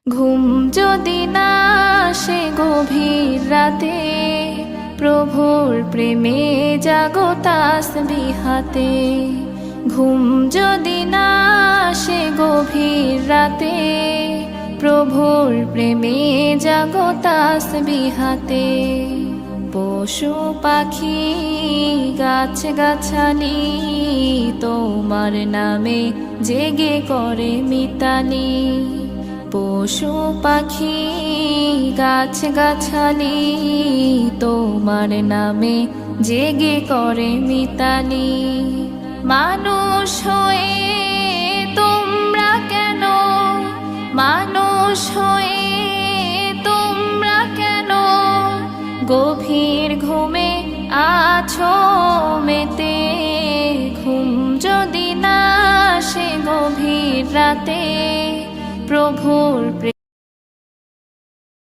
ঘুম যদি না আসে গভীর রাতে, প্রভুর প্রেমে জাগো তাসবিহাতে। ঘুম যদি না আসে গভীর রাতে, প্রভুর প্রেমে জাগো তাসবিহাতে। পশু পাখি গাছ গাছালি তোমার নামে জেগে করে মিতালি। পশু পাখি গাছ গাছালি তোমার নামে জেগে করে মিতালি। মানুষ হয়ে তোমরা কেন, মানুষ হয়ে তোমরা কেন গভীর ঘুমে আছো মেতে। ঘুম যদি না আসে গভীর রাতে, প্রভুর প্রেমে